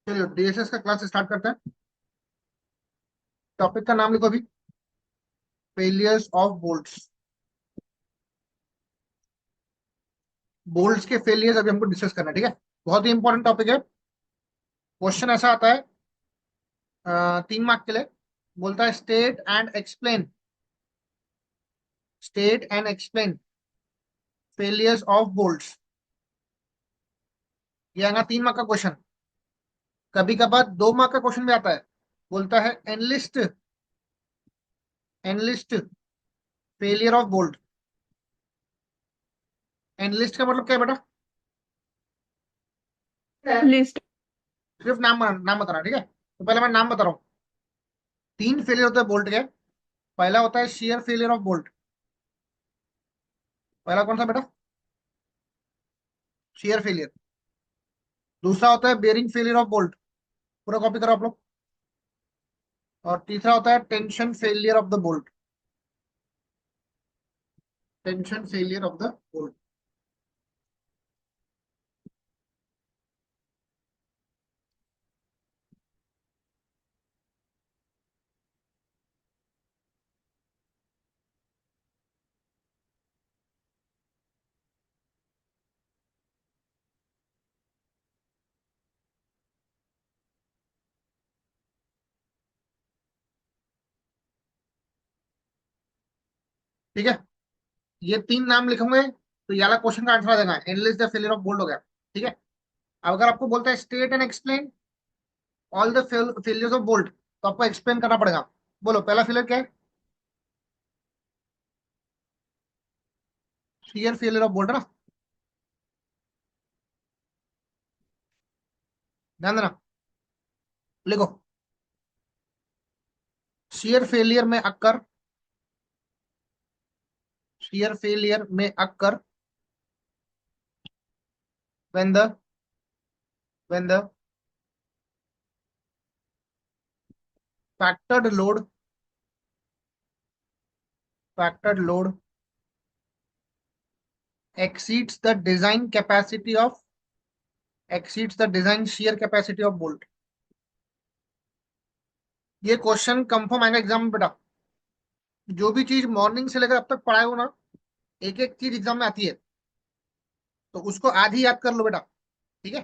चलिए डीएसएस का class start करते हैं। टॉपिक का नाम लिखो अभी। Failures of bolts. बोल्ट्स के फेलियर्स अभी हमको डिस्कस करना है, ठीक है। बहुत ही इंपॉर्टेंट टॉपिक है। क्वेश्चन ऐसा आता है 3 मार्क के लिए। बोलता है state and explain failures of bolts. ये आएगा 3 मार्क का क्वेश्चन। कभी कभार 2 मार्क का क्वेश्चन भी आता है। बोलता है enlist failure of bolt. Enlist का मतलब क्या है बेटा? लिस्ट। सिर्फ नाम बताना, ठीक है। तो पहले मैं नाम बता रहा हूँ। 3 फेलियर होते हैं बोल्ट के। पहला होता है शेयर फेलियर ऑफ बोल्ट। पहला कौन सा बेटा? Share failure. दूसरा होता है बेरिंग फेलियर ऑफ बोल्ट। पूरा कॉपी करो आप लोग। और तीसरा होता है tension failure of the bolt. Tension failure of the bolt. ठीक है। ये 3 नाम लिखोगे तो ये वाला क्वेश्चन का आंसर आ जाएगा। Analysis the failure of bolt हो गया। ठीक है। अब अगर आपको बोलता है state and explain all the failures of bolt, तो आपको एक्सप्लेन करना पड़ेगा। बोलो पहला फेलियर क्या है? शेयर फेलियर ऑफ बोल्ट है ना। ध्यान देना। लिखो। शेयर फेलियर में अक्कर शेयर फेलियर में occur when the factored load factored load exceeds the design capacity of exceeds the design shear capacity of bolt। ये क्वेश्चन कंफर्म आएगा एग्जाम में बेटा। जो भी चीज मॉर्निंग से लेकर अब तक पढ़ाए हो ना, एक एक चीज एग्जाम में आती है। तो उसको आज ही याद कर लो बेटा। ठीक है।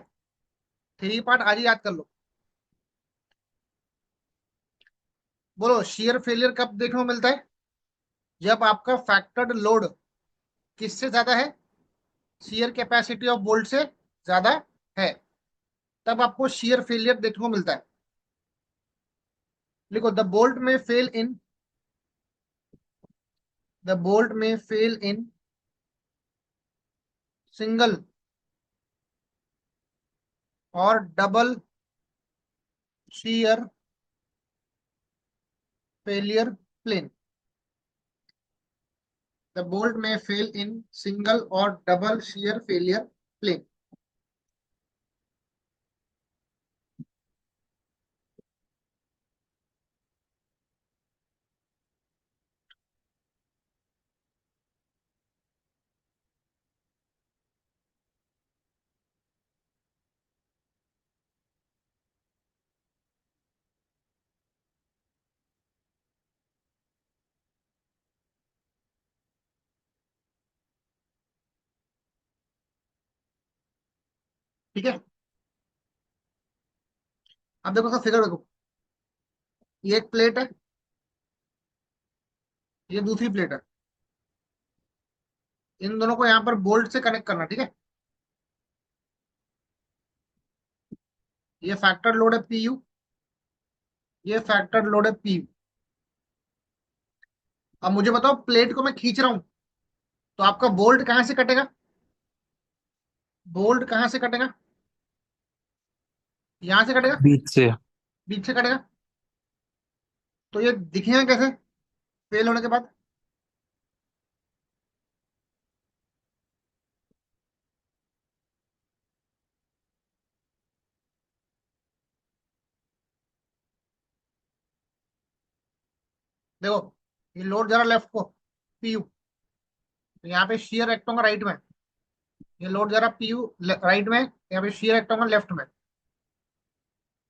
3 पार्ट आज ही याद कर लो। बोलो शेयर फेलियर कब देखने को मिलता है? जब आपका फैक्टर्ड लोड किससे ज्यादा है? शेयर कैपेसिटी ऑफ बोल्ट से ज्यादा है। तब आपको शेयर फेलियर देखने को मिलता है। लिखो द बोल्ट में फेल इन सिंगल और double shear failure plane. The bolt में फेल इन सिंगल और डबल shear फेलियर प्लेन। ठीक है। अब देखो इसका फिगर देखो। ये एक प्लेट है, ये दूसरी प्लेट है। इन दोनों को यहाँ पर बोल्ट से कनेक्ट करना, ठीक है। ये फैक्टर लोड है पीयू, ये फैक्टर लोड है पीयू। अब मुझे बताओ प्लेट को मैं खींच रहा हूं, तो आपका बोल्ट कहां से कटेगा? बोल्ट कहां से कटेगा? यहां से कटेगा। बीच से। बीच से कटेगा। तो ये दिखेगा कैसे फेल होने के बाद? देखो ये लोड जा रहा लेफ्ट को, पीयू। तो यहाँ पे शेयर एक्ट होगा राइट में। ये लोड जा रहा पीयू राइट में, यहाँ पे शेयर एक्ट होगा लेफ्ट में।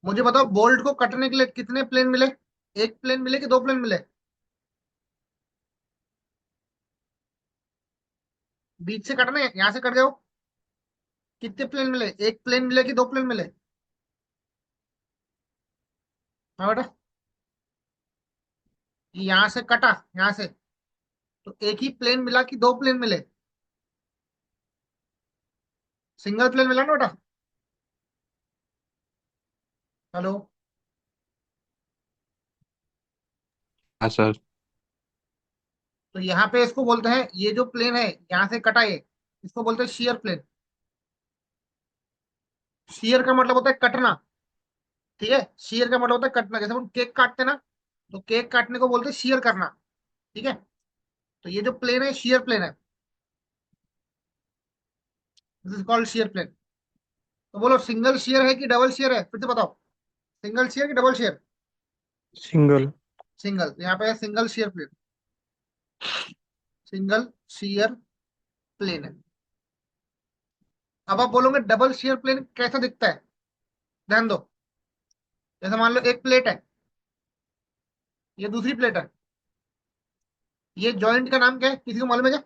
मुझे बताओ बोल्ट को कटने के लिए कितने प्लेन मिले? एक प्लेन मिले कि दो प्लेन मिले? बीच से कटने, यहाँ से कट जाओ। कितने प्लेन मिले? एक प्लेन मिले कि दो प्लेन मिले? हाँ बेटा। यहाँ से कटा, यहाँ से, तो एक ही प्लेन मिला कि दो प्लेन मिले? सिंगल प्लेन मिला ना बेटा। हेलो। हाँ सर। तो यहाँ पे इसको बोलते हैं, ये जो प्लेन है यहाँ से कटा ये, इसको बोलते हैं शेयर प्लेन। शेयर का मतलब होता है कटना। ठीक है, शेयर का मतलब होता है कटना। जैसे हम केक काटते हैं ना, तो केक काटने को बोलते हैं शेयर करना। ठीक है, तो ये जो प्लेन है शेयर प्लेन है। This is called shear plane. तो बोलो सिंगल शेयर है कि डबल शेयर है, फिर से बताओ। सिंगल शेयर कि डबल शेयर? सिंगल। सिंगल। यहाँ पे है single shear plane. Single shear plane है। अब आप बोलोगे डबल शेयर प्लेन कैसा दिखता है? ध्यान दो। जैसे मान लो एक प्लेट है, ये दूसरी प्लेट है। ये जॉइंट का नाम क्या है, किसी को मालूम है क्या?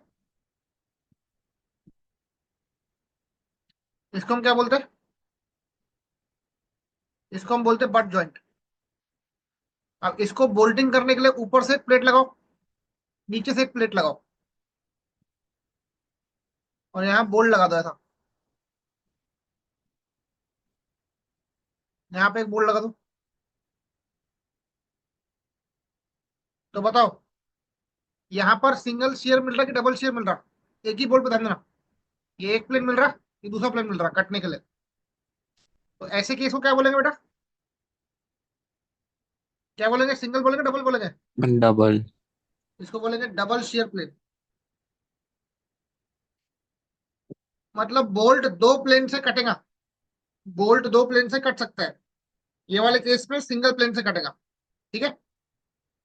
इसको हम क्या बोलते हैं? इसको हम बोलते हैं बट जॉइंट। अब इसको बोल्टिंग करने के लिए ऊपर से एक प्लेट लगाओ, नीचे से एक प्लेट लगाओ, और यहाँ बोल्ट लगा दो ऐसा। यहाँ पे एक बोल्ट लगा दो। तो बताओ, यहाँ पर सिंगल शेयर मिल रहा है कि डबल शेयर मिल रहा है? एक ही बोल्ट पे ध्यान देना। ये एक प्लेन मिल रहा है, ये दूसरा प्लेन मिल रहा है कटने के लिए। तो ऐसे केस को क्या बोलेंगे बेटा? क्या बोलेंगे, सिंगल बोलेंगे डबल बोलेंगे? डबल। इसको बोलेंगे डबल शेयर प्लेन। मतलब बोल्ट दो प्लेन से कटेगा। बोल्ट दो प्लेन से कट सकता है। ये वाले केस में सिंगल प्लेन से कटेगा। ठीक है,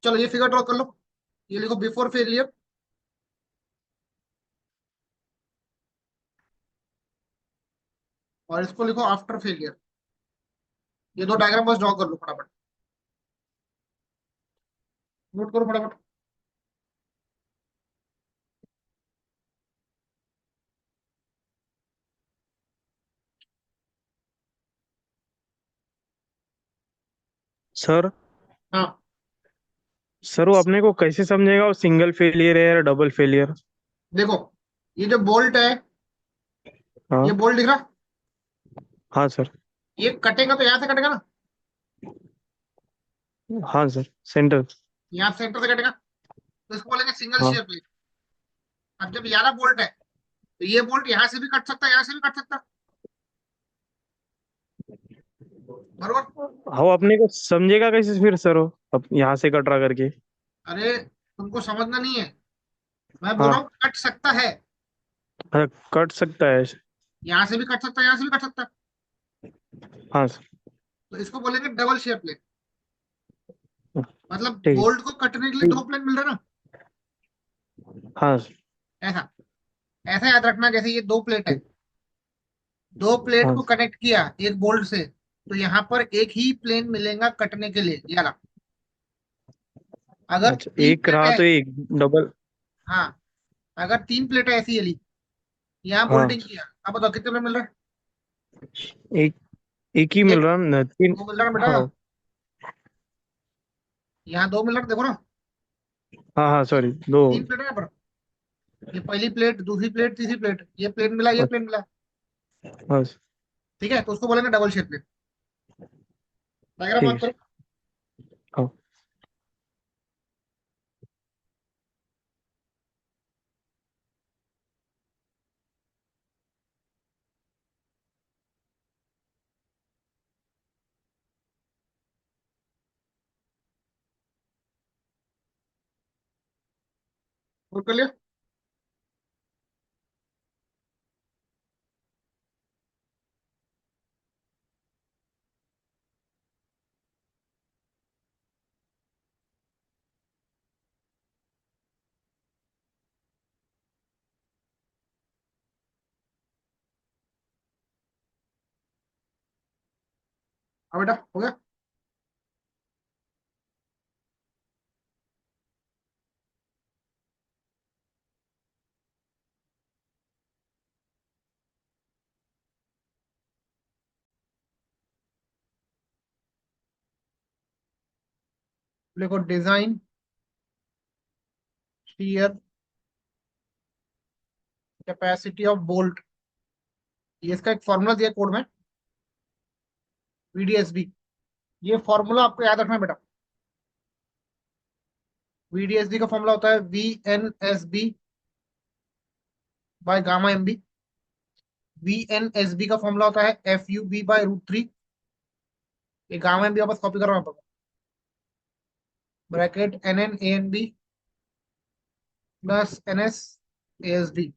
चलो ये फिगर ड्रॉ कर लो। ये लिखो बिफोर फेलियर, और इसको लिखो आफ्टर फेलियर। ये दो डायग्राम बस ड्रॉ कर लो फटाफट। नोट करो फटाफट। सर। हाँ, सर वो अपने को कैसे समझेगा वो सिंगल फेलियर है या डबल फेलियर? देखो, ये जो बोल्ट है, ये हाँ। बोल्ट दिख रहा? हाँ सर। ये कटेगा तो यहाँ से कटेगा ना। हाँ सर, सेंटर। यहाँ सेंटर से कटेगा, तो इसको बोलेंगे सिंगल हाँ। Shear plane. अब जब ये वाला बोल्ट है, तो ये बोल्ट यहाँ से भी कट सकता है, यहाँ से भी कट सकता है। बरोबर। हाँ, वो अपने को समझेगा कैसे फिर सर वो अब यहाँ से कटरा करके? अरे तुमको समझना नहीं है, मैं बोल रहा हाँ। हूँ कट सकता है। अच्छा, कट सकता है। यहाँ से भी कट सकता है, यहाँ से भी कट सकता है। हाँ सर। तो इसको बोलेंगे डबल शेयर प्लेन। मतलब ठीक बोल्ट को कटने के लिए है। दो प्लेन मिल रहे हैं ना। हाँ सर। ऐसा, ऐसा याद रखना, जैसे ये दो प्लेट है, दो प्लेट हाँ को सर। कनेक्ट किया एक बोल्ट से, तो यहाँ पर एक ही प्लेन मिलेगा कटने के लिए, ये वाला। अगर अच्छा, तीन एक प्लेट रहा है, तो एक डबल। हाँ, अगर तीन प्लेट है ऐसी वाली, यहाँ हाँ, बोल्टिंग किया, अब बताओ कितने प्लेट मिल रहा है? एक एक ही मिल एक। रहा न, तीन। दो मिल रहा है बेटा। हाँ। यहाँ दो मिल रहा है, देखो ना। हाँ हाँ, सॉरी, दो। तीन प्लेट है यहाँ पर। ये पहली प्लेट, दूसरी प्लेट, तीसरी प्लेट, ये प्लेन मिला, ये प्लेन मिला। हाँ सर, ठीक है, तो उसको बोलेंगे डबल शेप प्लेट। डायग्राम ठीक मार्क है। करो। हाँ। नोट कर लिया? अब बेटा हो गया। देखो design shear capacity of bolt, ये इसका एक फॉर्मूला दिया कोड में, VDSB। ये फॉर्मूला आपको याद रखना है बेटा। VDSB का फॉर्मूला होता है VNSB by gamma MB। VNSB का फॉर्मूला होता है FUB बाय √3। ये गामा MB वापस कॉपी करना पड़ेगा, ब्रैकेट NNANB प्लस NSASD।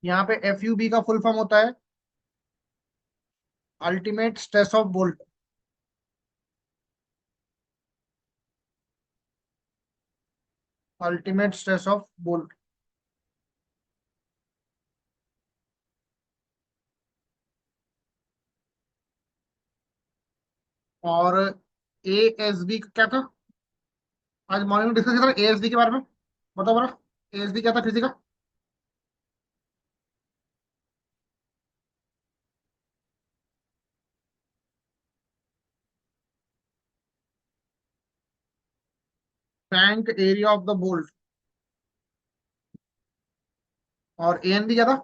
यहाँ पे FUB का फुल फॉर्म होता है ultimate stress of bolt. Ultimate stress of bolt. और ASB क्या था, आज मॉर्निंग में डिस्कस किया था ASB के बारे में, बताओ बड़ा। ASB क्या था किसी का? Shank area of the bolt. और ANB क्या था?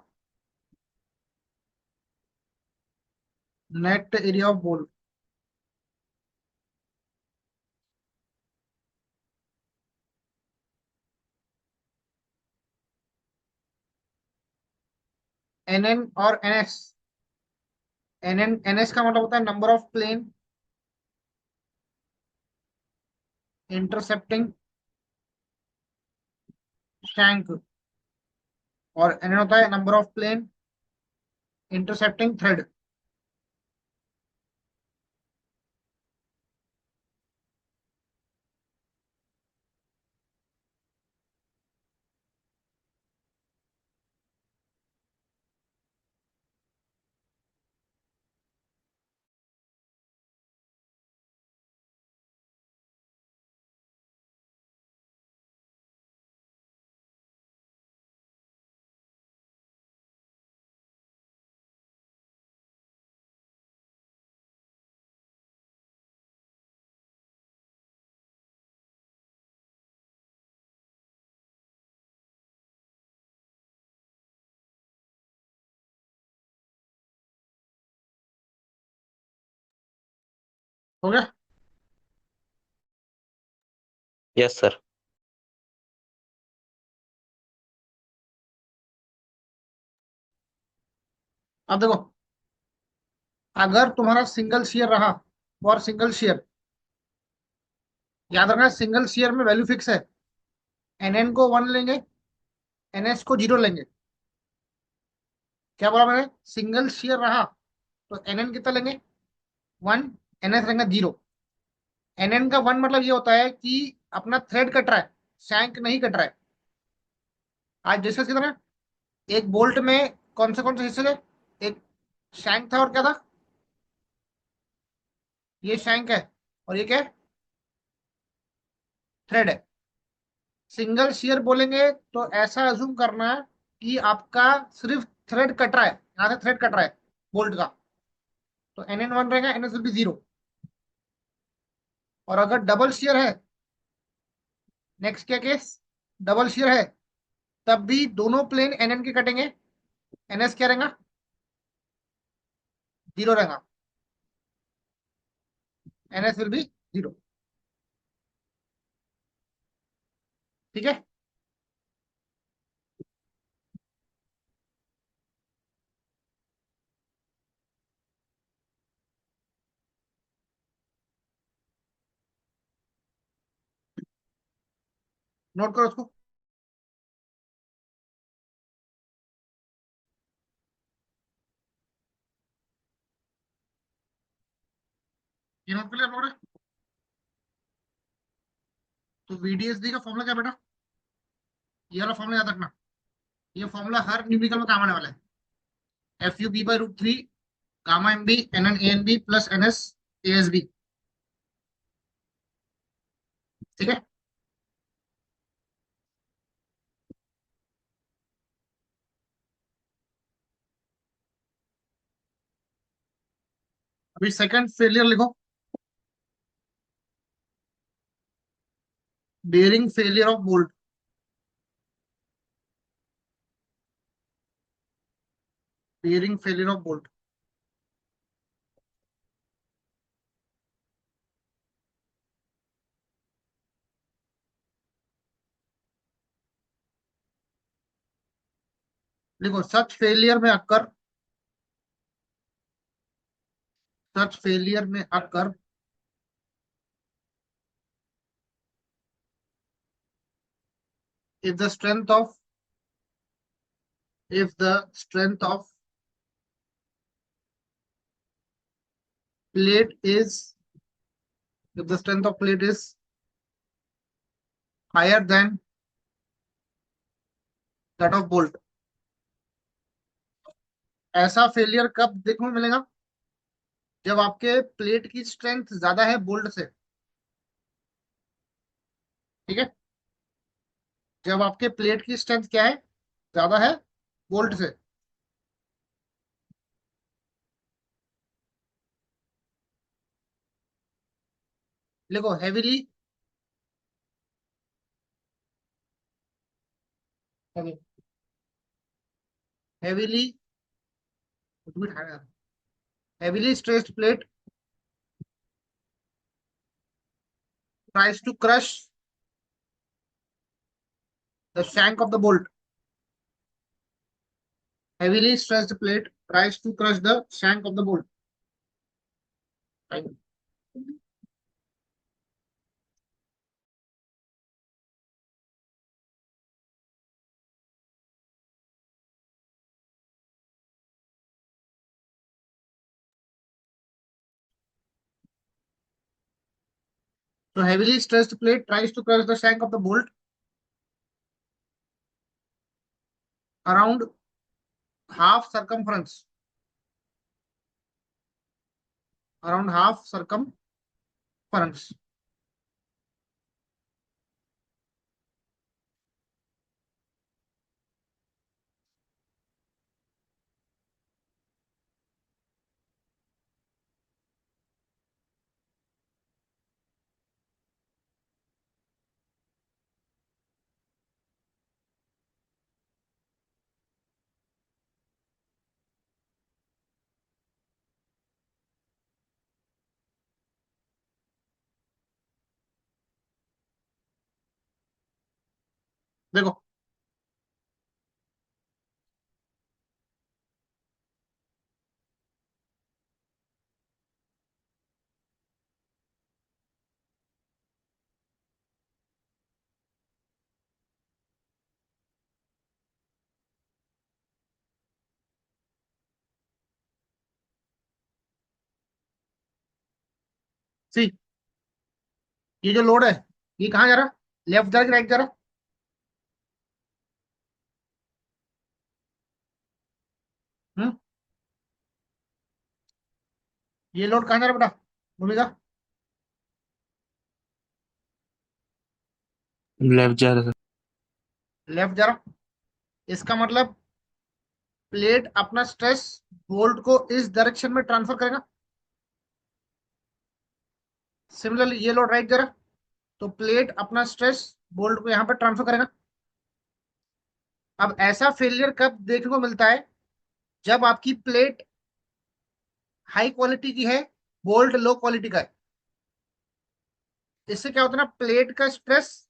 Net area of bolt. NN और NS। NS का मतलब होता है number of plane intercepting shank, और NN होता है number of plane intercepting thread. हो गया। Yes sir. अब देखो, अगर तुम्हारा सिंगल शेयर रहा, और सिंगल शेयर, याद रखना सिंगल शेयर में वैल्यू फिक्स है। NN को 1 लेंगे, NS को 0 लेंगे। क्या बोला मैंने? सिंगल शेयर रहा तो NN कितना लेंगे? 1। NS लेंगे 0। NN का 1 मतलब ये होता है कि अपना थ्रेड कट रहा है, शैंक नहीं कट रहा है। आज डिस्कस किया था ना, एक बोल्ट में कौन से हिस्से थे? एक शैंक था और क्या था? ये शैंक है, और ये क्या है? थ्रेड है। सिंगल शेयर बोलेंगे तो ऐसा अज्यूम करना कि आपका सिर्फ थ्रेड कट रहा है, यहाँ से थ्रेड कट रहा है बोल्ट का, तो NN 1 रहेगा, NS विल बी 0। और अगर डबल शेयर है, नेक्स्ट क्या केस, डबल शेयर है, तब भी दोनों प्लेन NN के कटेंगे, NS क्या रहेगा? 0 रहेगा, NS विल बी 0। ठीक है। नोट करो उसको। ये नोट कर लिया आप लोगों ने? तो VDSD का फॉर्मूला क्या बेटा? ये वाला फॉर्मूला याद रखना। ये फॉर्मूला हर न्यूमेरिकल में काम आने वाला है। FUB/√3 gamma MB NN/ANB plus NS ASB। ठीक है। अभी सेकंड फेलियर लिखो। Bearing failure of bolt. Bearing failure of bolt. देखो, सच फेलियर में अकर if the strength of if the strength of plate is if the strength of plate is higher than that of bolt। ऐसा failure कब देखने को मिलेगा? जब आपके plate की स्ट्रेंथ ज्यादा है बोल्ट से। ठीक है। जब आपके प्लेट की स्ट्रेंथ क्या है? ज्यादा है बोल्ट से। देखो, heavily heavily stressed plate tries to crush the shank of the bolt। Heavily stressed plate tries to crush the shank of the bolt। So heavily stressed plate tries to crush the shank of the bolt around half circumference around half circumference। देखो, सी, ये जो load है, ये कहाँ जा रहा है? Left जा रहा है कि राइट जा रहा है? हम्म? ये लोड कहाँ जा रहा है बेटा, भूमिका? लेफ्ट जा रहा लेफ्ट जा रहा। इसका मतलब प्लेट अपना स्ट्रेस बोल्ट को इस डायरेक्शन में ट्रांसफर करेगा। सिमिलरली ये लोड राइट जा रहा, तो प्लेट अपना स्ट्रेस बोल्ट को यहाँ पर ट्रांसफर करेगा। अब ऐसा फेलियर कब देखने को मिलता है? जब आपकी प्लेट हाई क्वालिटी की है, बोल्ट लो क्वालिटी का है। इससे क्या होता है ना, प्लेट का स्ट्रेस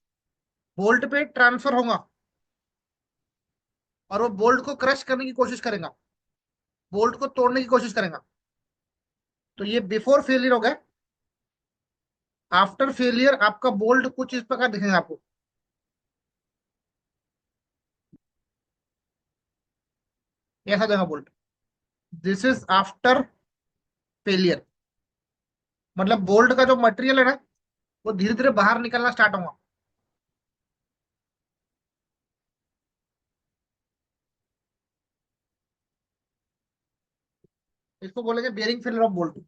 बोल्ट पे ट्रांसफर होगा और वो बोल्ट को क्रश करने की कोशिश करेगा, बोल्ट को तोड़ने की कोशिश करेगा। तो ये बिफोर फेलियर हो गया। आफ्टर फेलियर आपका बोल्ट कुछ इस प्रकार दिखेगा आपको। ऐसा देगा bolt. This is after failure, मतलब बोल्ट का जो मटेरियल है ना, वो धीरे धीरे बाहर निकलना स्टार्ट होगा। इसको बोलेंगे बेयरिंग फेलियर ऑफ बोल्ट।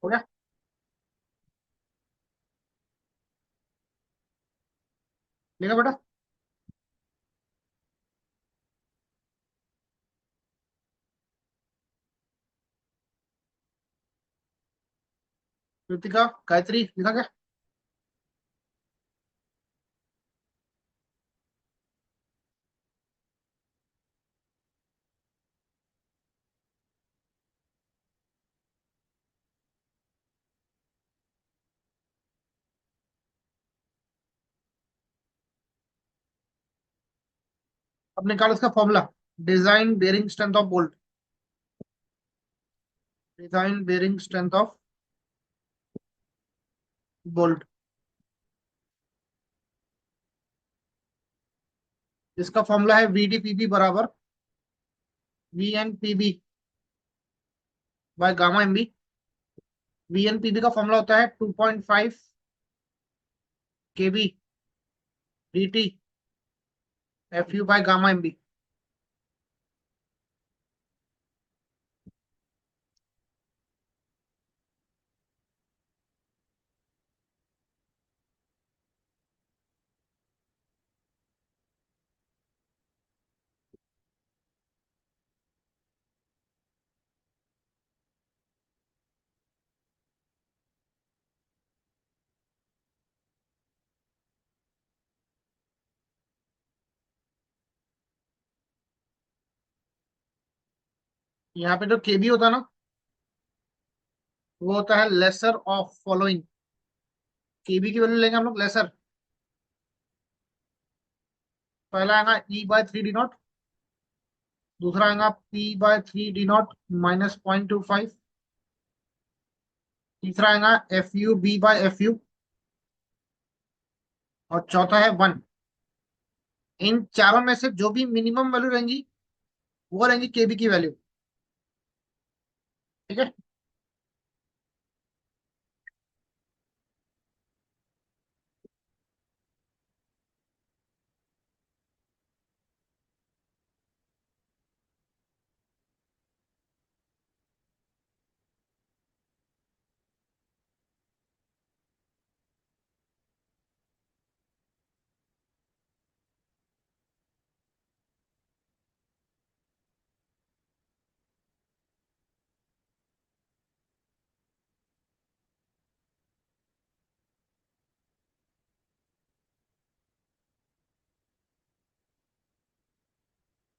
हो गया? लिखा बेटा? कृतिका, गायत्री, लिखा क्या? अब निकालो इसका formula. Design bearing strength of bolt. Design bearing strength of bolt. इसका फॉर्मूला है वी डी पी बी बराबर V N P B by gamma M B. V N P B का फॉर्मूला होता है 2.5 K B D T F U by gamma M B. यहाँ पे जो के बी होता है ना, वो होता है lesser of following. K B की वैल्यू लेंगे हम लोग लेसर। पहला आएगा E by three D naught. दूसरा आएगा P by three D naught -0.25। तीसरा आएगा F U B by F U. और चौथा है 1। इन चारों में से जो भी मिनिमम वैल्यू रहेंगी, वो रहेंगी केबी की वैल्यू। ठीक है?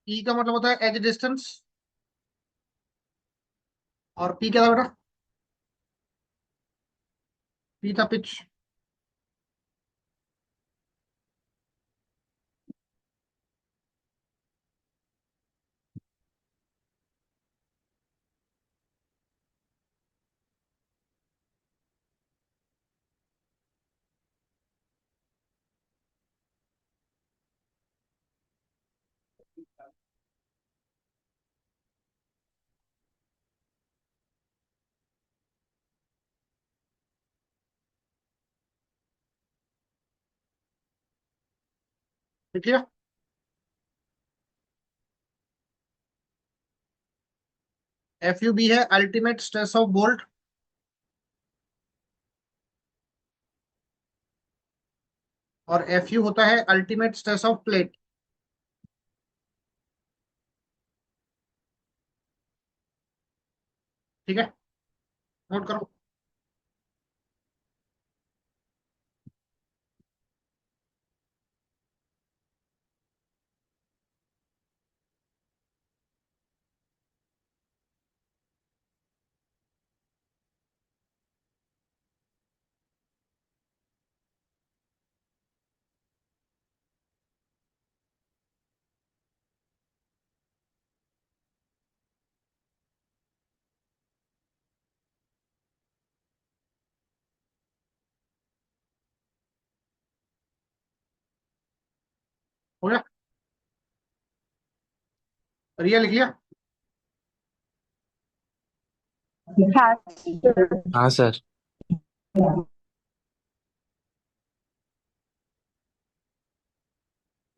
ई का मतलब होता है एज डिस्टेंस। और पी क्या था बेटा? पी था पिच। ठीक है? एफ यू बी है अल्टीमेट स्ट्रेस ऑफ बोल्ट। और FU होता है अल्टीमेट स्ट्रेस ऑफ प्लेट। ठीक है, नोट करो। हो गया, रिया लिख लिया। हाँ सर।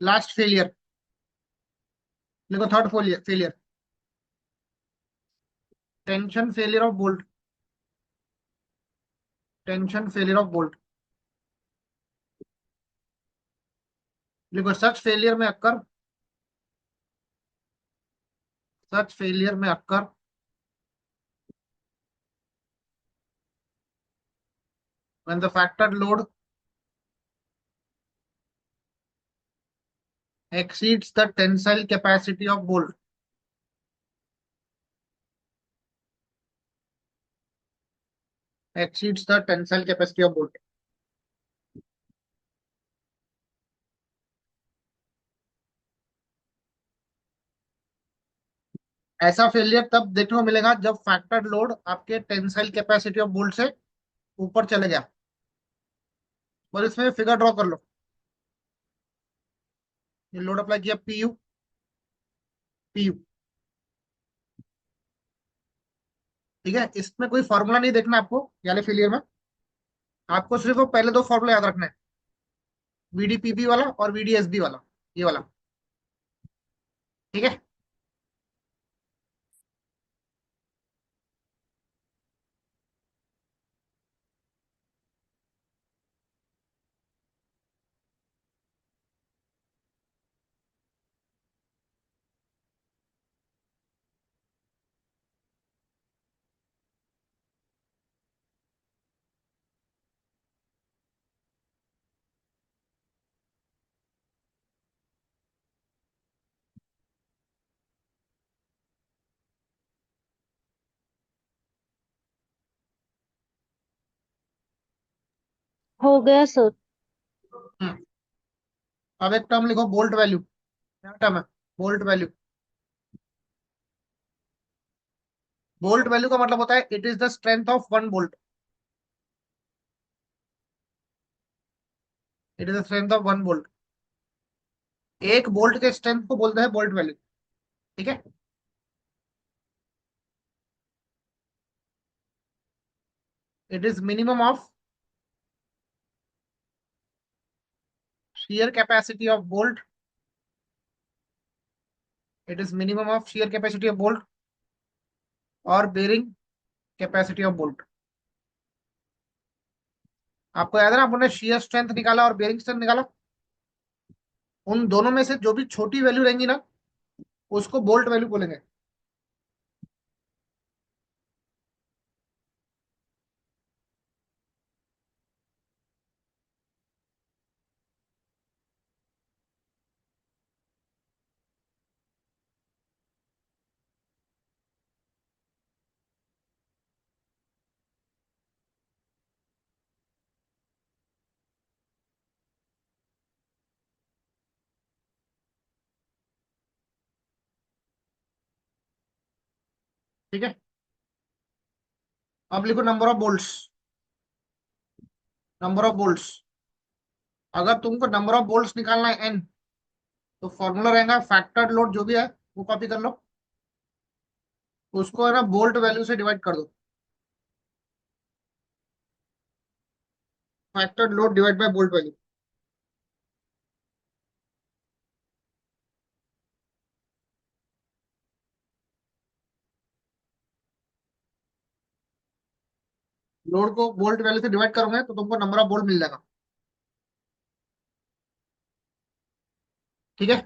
लास्ट फेलियर लिखो, third failure, tension failure of bolt. Tension failure of bolt लिखो, सच फेलियर में occur when the factored load exceeds the tensile capacity of bolt। exceeds the tensile capacity of bolt। ऐसा failure तब देखने को मिलेगा जब factored load आपके tensile capacity of bolt से ऊपर चले गया। और इसमें फिगर ड्रॉ कर लो। ये लोड अप्लाई किया, PU, PU। ठीक है, इसमें कोई फॉर्मूला नहीं देखना आपको ये वाले फेलियर में। आपको सिर्फ वो पहले दो फॉर्मूला याद रखना है, VDPB वाला और VDSB वाला, ये वाला। ठीक है, हो गया सर। हम्म। अब एक टर्म लिखो, बोल्ट वैल्यू। क्या टर्म है? Bolt value. बोल्ट वैल्यू का मतलब होता है it is the strength of one bolt. It is the strength of one bolt. एक बोल्ट के स्ट्रेंथ को बोलते हैं बोल्ट वैल्यू। ठीक है, it is minimum of shear capacity of bolt। It is minimum of shear capacity of bolt और bearing capacity of bolt। आपको याद है ना, आपने shear strength निकाला और bearing strength निकाला। उन दोनों में से जो भी छोटी वैल्यू रहेंगी ना, उसको बोल्ट वैल्यू बोलेंगे। ठीक है, अब लिखो number of bolts. Number of bolts, अगर तुमको नंबर ऑफ बोल्ट्स निकालना है n, तो फॉर्मूला रहेगा फैक्टर्ड लोड जो भी है वो कॉपी कर लो, उसको है ना बोल्ट वैल्यू से डिवाइड कर दो। Factored load divide by bolt value. Load को बोल्ट वैल्यू से डिवाइड करोगे तो तुमको नंबर ऑफ बोल्ट मिल जाएगा। ठीक है।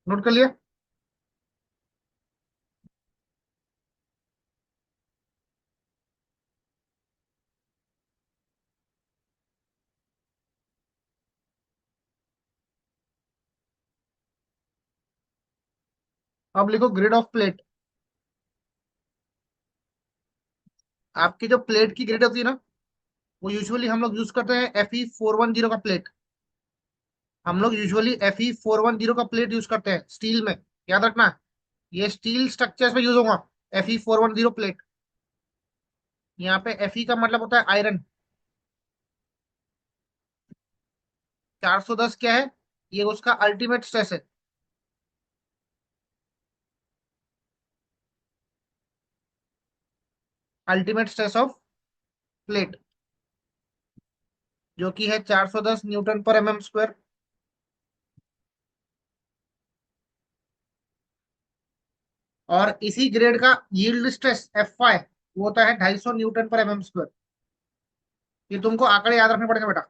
नोट कर लिया। अब लिखो ग्रेड ऑफ प्लेट। आपकी जो प्लेट की ग्रेड होती है ना, वो यूजुअली हम लोग यूज करते हैं Fe410 का प्लेट। हम लोग यूजुअली Fe410 का प्लेट यूज करते हैं स्टील में। याद रखना, ये स्टील स्ट्रक्चर्स में यूज होगा। Fe410 plate. यहाँ पे Fe का मतलब होता है आयरन। 410 क्या है? ये उसका अल्टीमेट स्ट्रेस है। अल्टीमेट स्ट्रेस ऑफ प्लेट, जो कि है 410 न्यूटन पर mm²। और इसी ग्रेड का यील्ड स्ट्रेस Fy वो होता है 250 न्यूटन पर mm²। ये तुमको आंकड़े याद रखने पड़ेंगे बेटा।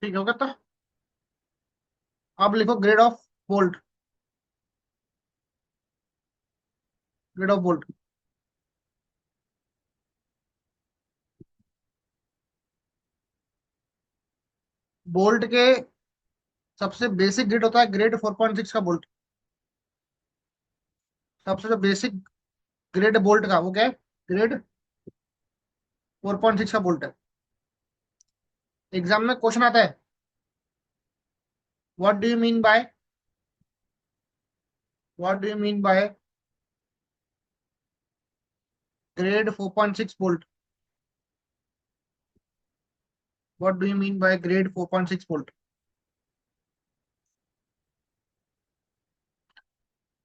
ठीक है, हो गया तो। अब लिखो grade of bolt. Grade of bolt. Bolt के सबसे बेसिक ग्रेड होता है ग्रेड 4.6 का बोल्ट। सबसे जो बेसिक ग्रेड बोल्ट का वो क्या है? ग्रेड 4.6 का बोल्ट है। एग्जाम में क्वेश्चन आता है, what do you mean by, what do you mean by grade 4.6 bolt? What do you mean by grade 4.6 bolt?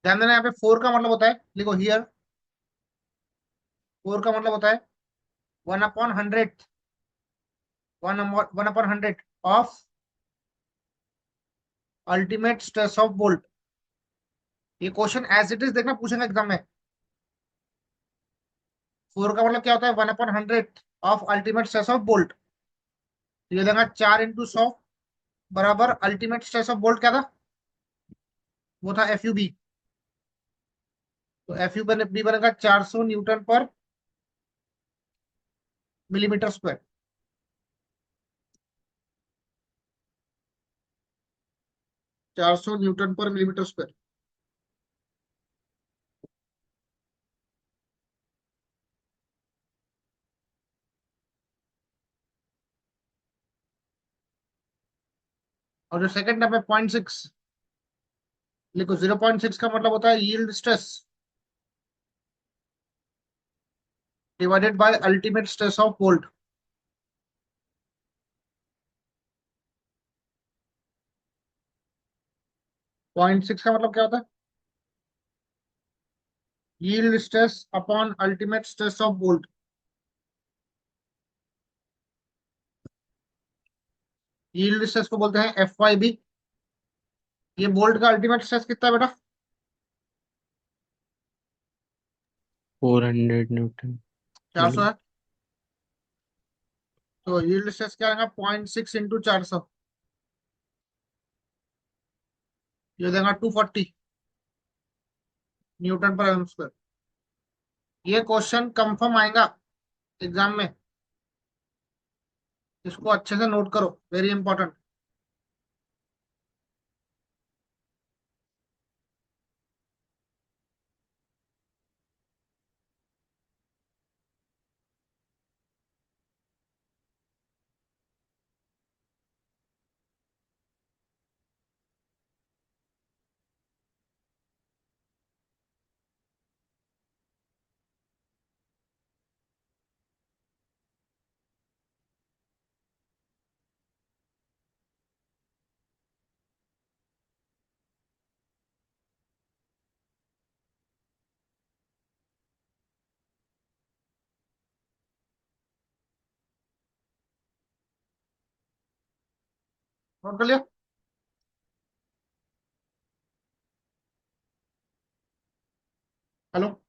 ध्यान देना, यहाँ पे 4 का मतलब होता है, लिखो हियर, 4 का मतलब होता है 1/100, 1/100 of ultimate stress of bolt. ये क्वेश्चन एज इट इज देखना पूछेंगे एग्जाम में। 4 का मतलब क्या होता है? 1/100 of ultimate stress of bolt. ये देगा 4 × 100 बराबर अल्टीमेट स्ट्रेस ऑफ बोल्ट क्या था? वो था FUB। तो FUB बनेगा 400 न्यूटन पर मिलीमीटर²। 400 न्यूटन पर मिलीमीटर²। और जो सेकंड टर्म है 0.6, लिखो 0.6 का मतलब होता है yield stress divided by ultimate stress of bolt. 0.6 का मतलब क्या होता है? Yield stress upon ultimate stress of bolt. Yield stress को बोलते हैं FYB। ये बोल्ट का अल्टीमेट स्ट्रेस कितना है बेटा? 400 न्यूटन 400 मिली। है। तो यील्ड स्ट्रेस क्या आएगा? 0.6 × 400, ये देगा 240। न्यूटन पर एम स्क्वायर। ये क्वेश्चन कंफर्म आएगा एग्जाम में, इसको अच्छे से नोट करो, वेरी इंपॉर्टेंट। नोट कर लिया? हेलो।